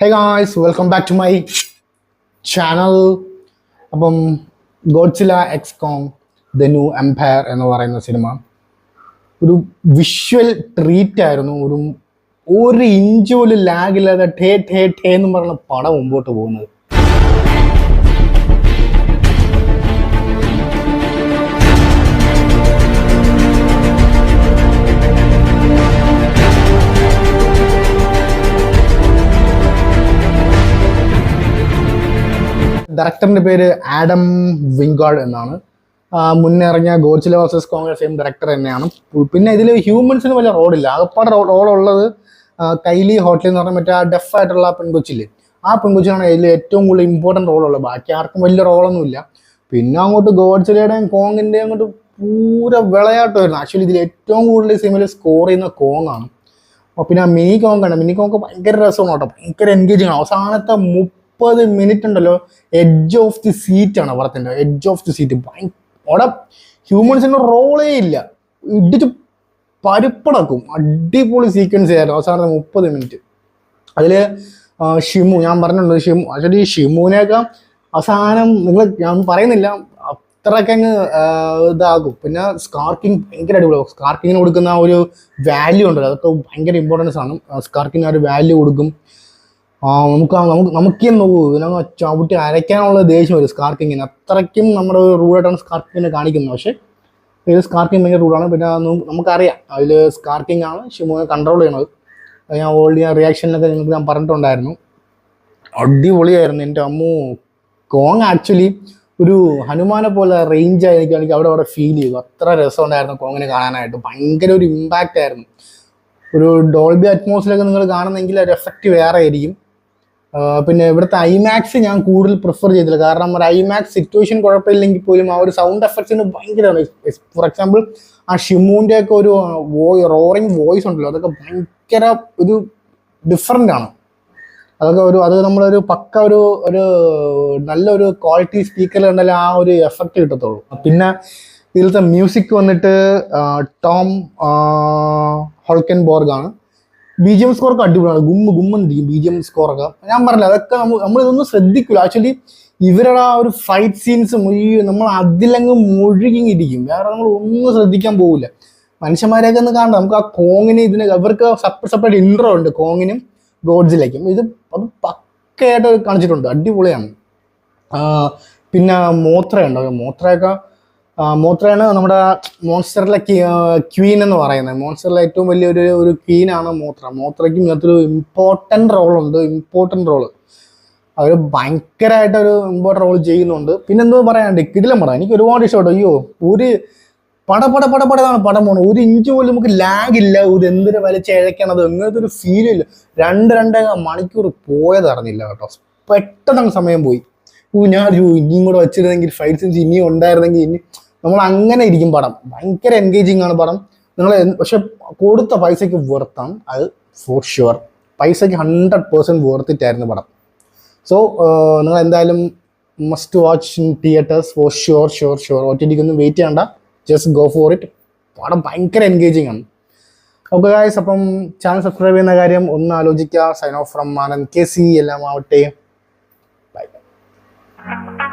Hey guys, welcome back to my channel. അപ്പം Godzilla x Kong the new empire എന്ന് പറയുന്ന cinema ഒരു visual treat ആയിരുന്നു. ഒരു ഇഞ്ച് പോലും ലാഗില്ലാതെ ടേ ടേ ടേ എന്നും പറഞ്ഞ പടം മുമ്പോട്ട് പോകുന്നത്. ഡയറക്ടറിൻ്റെ പേര് ആഡം വിങ്കാർഡ് എന്നാണ്. മുന്നേ ഇറങ്ങിയ ഗോഡ്സില വേഴ്സസ് കോങ് സെയിം ഡയറക്ടർ തന്നെയാണ്. പിന്നെ ഇതിൽ ഹ്യൂമൻസിന് വലിയ റോളില്ല. ആകപ്പാടെ റോളുള്ളത് കൈലി ഹോട്ട്ലി എന്ന് പറഞ്ഞാൽ മറ്റേ ആ ഡെഫ് ആയിട്ടുള്ള ആ പെൺകൊച്ചില്ലേ, ആ പെൺകൊച്ചിനാണ് ഇതിൽ ഏറ്റവും കൂടുതൽ ഇമ്പോർട്ടൻറ്റ് റോളുള്ളത്. ബാക്കി ആർക്കും വലിയ റോളൊന്നുമില്ല. പിന്നെ അങ്ങോട്ട് ഗോഡ്സിലയുടെയും കോങ്ങിൻ്റെയും അങ്ങോട്ട് പൂര വിളയാട്ടമായിരുന്നു. ആക്ച്വലി ഇതിൽ ഏറ്റവും കൂടുതൽ സിനിമയിൽ സ്കോർ ചെയ്യുന്ന കോങ് ആണ്. പിന്നെ മിനി കോങ് ആണ്. മിനി കോങ് ഭയങ്കര രസമാണ് കേട്ടോ, ഭയങ്കര എൻഗേജിങ് ആണ്. അവസാനത്തെ 30 മിനിറ്റ് ഉണ്ടല്ലോ, എഡ്ജ് ഓഫ് ദി സീറ്റ് ആണ് പടത്തിൻ്റെ. എഡ്ജ് ഓഫ് ദി സീറ്റ് അവിടെ ഹ്യൂമൻസിൻ്റെ റോളേ ഇല്ല, ഇടിച്ച് പരിപ്പടക്കും. അടിപൊളി സീക്വൻസ് ആയിരുന്നു അവസാനത്തെ 30 മിനിറ്റ്. അതിൽ ഷിമു, ഞാൻ പറഞ്ഞിട്ടുണ്ട്, ആക്ച്വലി ഷിമുവിനെയൊക്കെ അവസാനം ഞാൻ പറയുന്നില്ല, അത്രയ്ക്ക് അങ്ങ് ഇതാകും. പിന്നെ സ്കാർക്കിങ് ഭയങ്കര അടിപൊളിയാകും. സ്കാർക്കിങ്ങിന് കൊടുക്കുന്ന ആ ഒരു വാല്യൂ ഉണ്ടല്ലോ, അതൊക്കെ ഭയങ്കര ഇമ്പോർട്ടൻസ് ആണ്. സ്കാർക്കിന് ആ ഒരു വാല്യൂ കൊടുക്കും. നമുക്കേ നോക്കൂ, ഇതിനങ്ങ് ചവിട്ടി അരയ്ക്കാനുള്ള ദേഷ്യം വരും സ്കാർക്കിങ്ങിന്. അത്രയ്ക്കും നമ്മുടെ റൂളായിട്ടാണ് സ്കാർക്കിങ്ങിനെ കാണിക്കുന്നത്. പക്ഷേ ഇത് സ്കാർക്കിങ് ഭയങ്കര റൂളാണ്. പിന്നെ നമുക്കറിയാം അതിൽ സ്കാർക്കിങ് ആണ് ഷിമുവിനെ കൺട്രോൾ ചെയ്യണത്. ഞാൻ ഓൾറെഡി റിയാക്ഷനിലൊക്കെ നിങ്ങൾക്ക് ഞാൻ പറഞ്ഞിട്ടുണ്ടായിരുന്നു. അടിപൊളിയായിരുന്നു. എൻ്റെ അമ്മോ, കോങ് ആക്ച്വലി ഒരു ഹനുമാനെ പോലെ റേഞ്ച് ആയിരിക്കുകയാണെങ്കിൽ അവിടെ ഫീൽ ചെയ്തു. അത്ര രസമുണ്ടായിരുന്നു കോങ്ങിനെ കാണാനായിട്ട്. ഭയങ്കര ഒരു ഇമ്പാക്റ്റ് ആയിരുന്നു. ഒരു ഡോൾബി അറ്റ്മോസിലൊക്കെ നിങ്ങൾ കാണുന്നെങ്കിൽ ഒരു എഫക്റ്റ് വേറെ ആയിരിക്കും. പിന്നെ ഇവിടുത്തെ ഐമാക്സ് ഞാൻ കൂടുതൽ പ്രിഫർ ചെയ്തില്ല. കാരണം ഒരു ഐമാക്സ് സിറ്റുവേഷൻ കുഴപ്പമില്ലെങ്കിൽ പോലും ആ ഒരു സൗണ്ട് എഫക്ട്സിന് ഭയങ്കരമാണ്. ഫോർ എക്സാമ്പിൾ ആ ഷിമുവിൻ്റെ ഒക്കെ ഒരു റോറിങ് വോയിസ് ഉണ്ടല്ലോ, അതൊക്കെ ഭയങ്കര ഒരു ഡിഫറെൻ്റ് ആണ്. അത് നമ്മളൊരു പക്ക ഒരു നല്ലൊരു ക്വാളിറ്റി സ്പീക്കറിൽ ഉണ്ടെങ്കിൽ ആ ഒരു എഫക്റ്റ് കിട്ടത്തുള്ളൂ. പിന്നെ ഇതിലത്തെ മ്യൂസിക് വന്നിട്ട് ടോം ഹോൾക്കൻബോർഗ് ആണ്. BGM സ്കോറൊക്കെ അടിപൊളിയാണ്. ഗുമ്മെന്നിരിക്കും BGM സ്കോറൊക്കെ. ഞാൻ പറഞ്ഞില്ല, അതൊക്കെ നമ്മളിതൊന്നും ശ്രദ്ധിക്കില്ല. ആക്ച്വലി ഇവരുടെ ആ ഒരു ഫൈറ്റ് സീൻസ് നമ്മൾ അതിലങ്ങ് മുഴുകിയിരിക്കും. വേറെ നമ്മൾ ഒന്നും ശ്രദ്ധിക്കാൻ പോകില്ല. മനുഷ്യന്മാരെയൊക്കെ ഒന്ന് കാണണ്ട. നമുക്ക് ആ കോങ്ങിന് ഇവർക്ക് സെപ്പറേറ്റ് ഇൻട്രോ ഉണ്ട് കോങ്ങിനും ഗോഡ്സിലേക്കും. അത് പക്കയായിട്ട് കാണിച്ചിട്ടുണ്ട്, അടിപൊളിയാണ്. പിന്നെ മോത്രയാണ് നമ്മുടെ മോൺസ്റ്ററിലെ ക്വീൻ എന്ന് പറയുന്നത്. മോൺസ്റ്ററിലെ ഏറ്റവും വലിയൊരു ക്വീനാണ് മോത്രയ്ക്കും ഇങ്ങനത്തൊരു ഇമ്പോർട്ടൻ്റ് റോള് അവർ ഭയങ്കരമായിട്ടൊരു ഇമ്പോർട്ടൻ്റ് റോൾ ചെയ്യുന്നുണ്ട്. പിന്നെന്തോ പറയാനുണ്ട്, കിടിലം പടം, എനിക്ക് ഒരുപാട് ഇഷ്ടപ്പെട്ടു. അയ്യോ, ഒരു പടപടതാണ് പടം പോകുന്നത്. ഒരു ഇഞ്ച് പോലും നമുക്ക് ലാഗ് ഇല്ല. ഇത് എന്തൊരു വലിച്ചിഴക്കണത്, അങ്ങനത്തെ ഒരു ഫീലും ഇല്ല. 2.5 മണിക്കൂർ പോയത് അറിഞ്ഞില്ല കേട്ടോ. പെട്ടെന്ന് സമയം പോയി. ഞാൻ ഇനിയും കൂടെ വെച്ചിരുന്നെങ്കിൽ, ഫൈറ്റ് സീൻസ് ഇനിയും ഉണ്ടായിരുന്നെങ്കിൽ, നമ്മൾ അങ്ങനെ ഇരിക്കും. പടം ഭയങ്കര എൻഗേജിങ് ആണ് പടം. പക്ഷെ കൊടുത്ത പൈസയ്ക്ക് വെർത്താണ് അത് ഫോർ ഷുവർ. പൈസയ്ക്ക് 100% വേർത്തിട്ടായിരുന്നു പടം. സോ നിങ്ങൾ എന്തായാലും must watch in theatres for sure. OTTക്കൊന്നും വെയിറ്റ് ചെയ്യണ്ട, ജസ്റ്റ് ഗോ ഫോർ ഇറ്റ്. പടം ഭയങ്കര എൻഗേജിങ് ആണ്. ഓക്കെ ഗായ്സ്, അപ്പം ചാനൽ സബ്സ്ക്രൈബ് ചെയ്യുന്ന കാര്യം ഒന്ന് ആലോചിക്കുക. Sign off from Anand KC. എല്ലാം ആവട്ടെ. Bye.